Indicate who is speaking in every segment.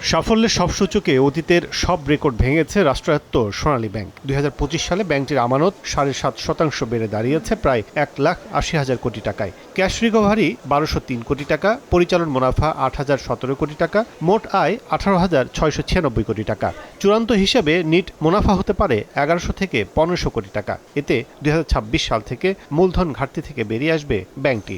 Speaker 1: সাফল্যের সব সূচকে অতীতের সব রেকর্ড ভেঙেছে রাষ্ট্রায়ত্ত সোনালী ব্যাংক। ২০২৫ সালে ব্যাংকটির আমানত ৭.৫% বেড়ে দাঁড়িয়েছে প্রায় ১,৮০,০০০ কোটি টাকায়। ক্যাশ রিকভারি ১,২০৩ কোটি টাকা, পরিচালন মুনাফা ৮,০১৭ কোটি টাকা, মোট আয় ১৮,৬৯৬ কোটি টাকা। চূড়ান্ত হিসেবে নিট মুনাফা হতে পারে ১১০০ থেকে ১৫০০ কোটি টাকা। এতে ২০২৬ সাল থেকে মূলধন ঘাটতি থেকে বেরিয়ে আসবে ব্যাংকটি।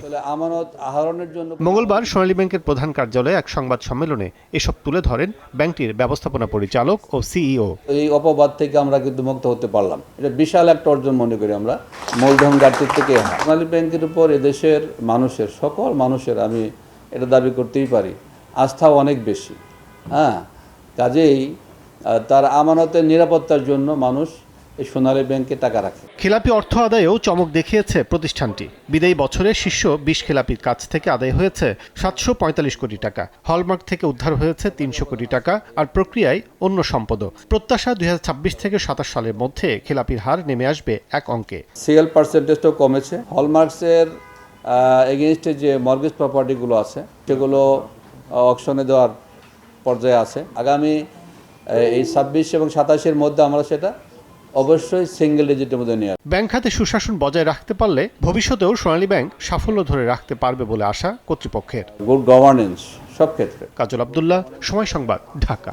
Speaker 1: মঙ্গলবার সোনালী ব্যাংকের প্রধান কার্যালয়ে এক সংবাদ সম্মেলনে এসব তুলে ধরেন ব্যাংকটির ব্যবস্থাপনা পরিচালক ও সিইও।
Speaker 2: এই অপবাদ থেকে আমরা কিন্তু মুক্ত হতে পারলাম। এটা বিশাল একটা অর্জন মনে করি আমরা। মূলধন ঘাটতি থেকে সোনালী ব্যাংকের উপর এদেশের মানুষের, সকল মানুষের, আমি এটা দাবি করতেই পারি, আস্থাও অনেক বেশি। কাজেই তার আমানতের নিরাপত্তার জন্য মানুষ এই সোনালী ব্যাংকে টাকা রাখে।
Speaker 1: খেলাপি অর্থ আদায়েও চমক দেখিয়েছে প্রতিষ্ঠানটি। বিদায়ী বছরে শীর্ষ ২০ খেলাপির কাছ থেকে আদায় হয়েছে ৭৪৫ কোটি টাকা। হলমার্ক থেকে উদ্ধার হয়েছে ৩০০ কোটি টাকা, আর প্রক্রিয়ায় অন্য সম্পদও। প্রত্যাশা ২০২৬ থেকে ২৭ সালের মধ্যে খেলাপির হার নেমে আসবে এক অঙ্কে।
Speaker 2: সিএল পার্সেন্টেজটাও কমেছে। হলমার্কসের এগেইনস্টে যে মর্গেজ প্রপার্টিগুলো আছে সেগুলো অকশনে দেওয়ার পর্যায়ে আছে। আগামী এই ২৬ এবং ২৭-এর মধ্যে আমরা সেটা অবশ্যই সিঙ্গেল ডিজিটের মধ্যে নিয়ে আসবে।
Speaker 1: ব্যাংক খাতে সুশাসন বজায় রাখতে পারলে ভবিষ্যতেও সোনালী ব্যাংক সাফল্য ধরে রাখতে পারবে বলে আশা কর্তৃপক্ষের।
Speaker 2: গুড গভর্নেন্স সব ক্ষেত্রে।
Speaker 1: কাজল আব্দুল্লাহ, সময় সংবাদ, ঢাকা।